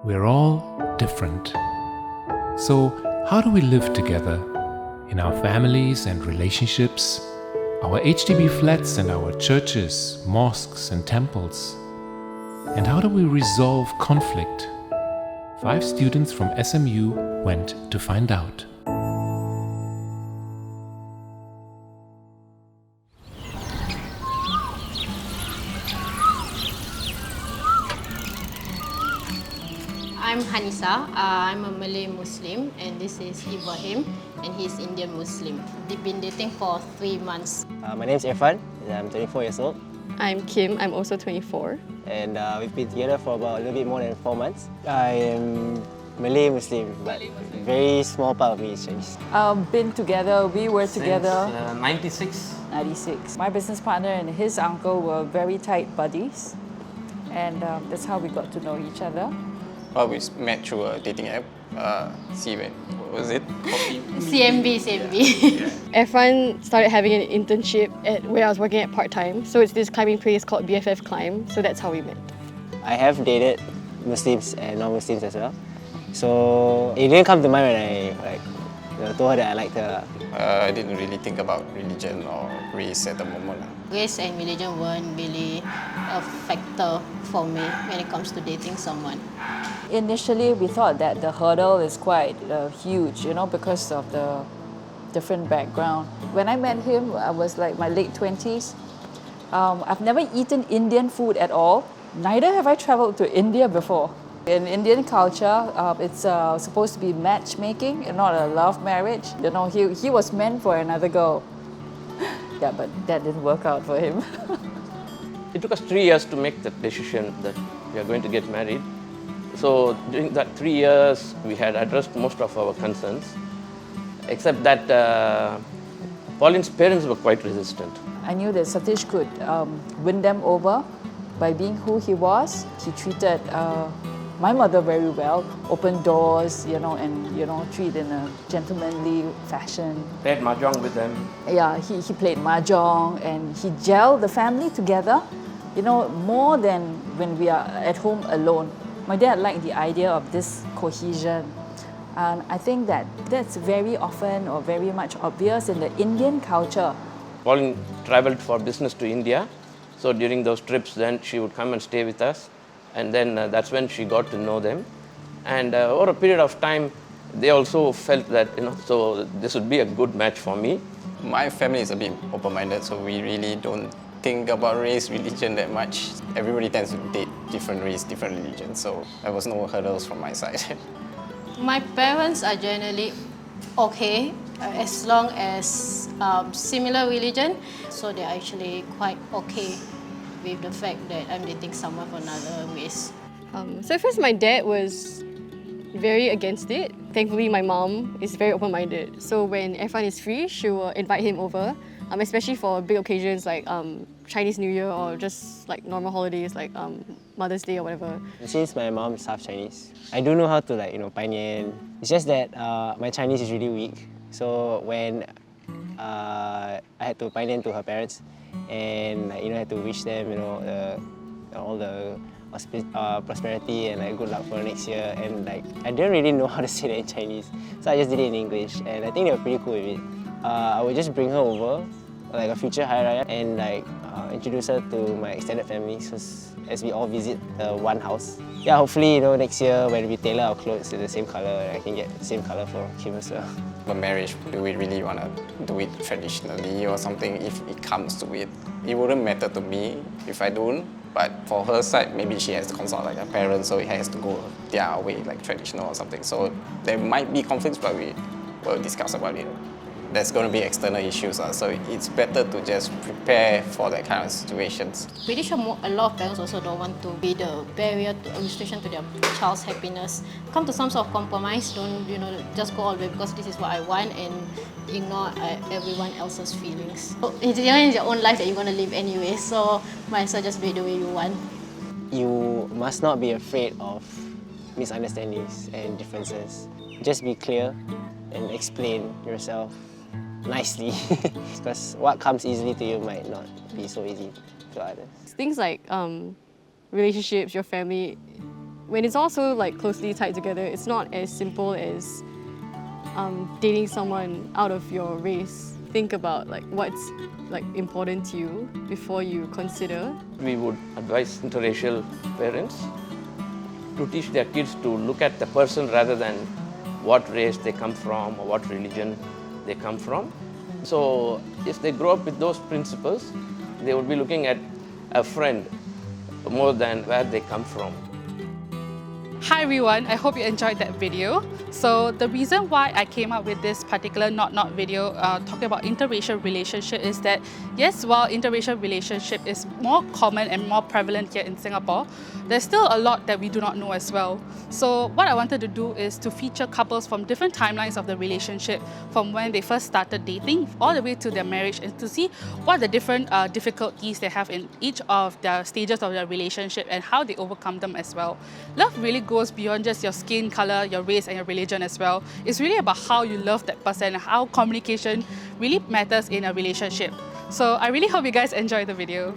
We're all different. So, how do we live together in our families and relationships, our HDB flats and our churches, mosques and temples? And how do we resolve conflict? 5 students from SMU went to find out. I'm Hanisa. I'm a Malay Muslim, and this is Ibrahim, and he's Indian Muslim. They've been dating for 3 months. My name is Irfan. I'm 24 years old. I'm Kim. I'm also 24. And we've been together for about a little bit more than 4 months. I am Malay Muslim, but very small part of me is Chinese. We were together. Since 96. 96. My business partner and his uncle were very tight buddies, and that's how we got to know each other. Well, we met through a dating app. What was it? CMB. Irfan started having an internship at where I was working at part-time. So it's this climbing place called BFF Climb. So that's how we met. I have dated Muslims and non-Muslims as well. So it didn't come to mind when I told her that I liked her. I didn't really think about religion or race at the moment. Race and religion weren't really a factor for me when it comes to dating someone. Initially, we thought that the hurdle is quite huge, because of the different background. When I met him, I was like my late 20s. I've never eaten Indian food at all. Neither have I traveled to India before. In Indian culture, it's supposed to be matchmaking and not a love marriage. He was meant for another girl. Yeah, but that didn't work out for him. It took us 3 years to make that decision that we are going to get married. So during that 3 years, we had addressed most of our concerns, except that Pauline's parents were quite resistant. I knew that Satish could win them over by being who he was. He treated my mother very well, opened doors, and treat in a gentlemanly fashion. Played mahjong with them. Yeah, he played mahjong and he gelled the family together, more than when we are at home alone. My dad liked the idea of this cohesion. And I think that's very often or very much obvious in the Indian culture. Pauline traveled for business to India. So during those trips, then she would come and stay with us. And then that's when she got to know them. And over a period of time, they also felt that, so this would be a good match for me. My family is a bit open-minded, so we really don't think about race, religion that much. Everybody tends to date different race, different religion, so there was no hurdles from my side. My parents are generally okay as long as similar religion, so they're actually quite okay with the fact that I'm dating someone from another race. So at first my dad was very against it. Thankfully my mom is very open-minded. So when Irfan is free, she will invite him over, especially for big occasions like Chinese New Year or just like normal holidays like Mother's Day or whatever. Since my mom is half Chinese, I do know how to Paiyan. It's just that my Chinese is really weak. So when I had to Paiyan to her parents, and I had to wish them all the prosperity and good luck for next year, and I didn't really know how to say that in Chinese, so I just did it in English, and I think they were pretty cool with it. I would just bring her over like a future Hari Raya and introduce her to my extended family, as we all visit one house. Yeah, hopefully next year when we tailor our clothes to the same color, I can get the same color for Kim as well. For marriage, do we really want to do it traditionally or something? If it comes to it, it wouldn't matter to me if I don't. But for her side, maybe she has to consult her parents, so it has to go their way, like traditional or something. So there might be conflicts, but we will discuss about it. There's going to be external issues, so it's better to just prepare for that kind of situations. Pretty sure a lot of parents also don't want to be the barrier to restriction to their child's happiness. Come to some sort of compromise. Don't just go all the way because this is what I want and ignore everyone else's feelings. It's your own life that you're going to live anyway, so might as well just do it the way you want. You must not be afraid of misunderstandings and differences. Just be clear and explain yourself nicely, because what comes easily to you might not be so easy to others. Things like relationships, your family, when it's also like closely tied together, it's not as simple as dating someone out of your race. Think about like what's like important to you before you consider. We would advise interracial parents to teach their kids to look at the person rather than what race they come from or what religion they come from. So if they grow up with those principles, they would be looking at a friend more than where they come from. Hi everyone, I hope you enjoyed that video. So the reason why I came up with this particular Not video talking about interracial relationship is that yes, while interracial relationship is more common and more prevalent here in Singapore, there's still a lot that we do not know as well. So what I wanted to do is to feature couples from different timelines of the relationship, from when they first started dating all the way to their marriage, and to see what the different difficulties they have in each of their stages of their relationship and how they overcome them as well. Love really goes beyond just your skin color, your race and your religion as well. It's really about how you love that person and how communication really matters in a relationship. So I really hope you guys enjoy the video.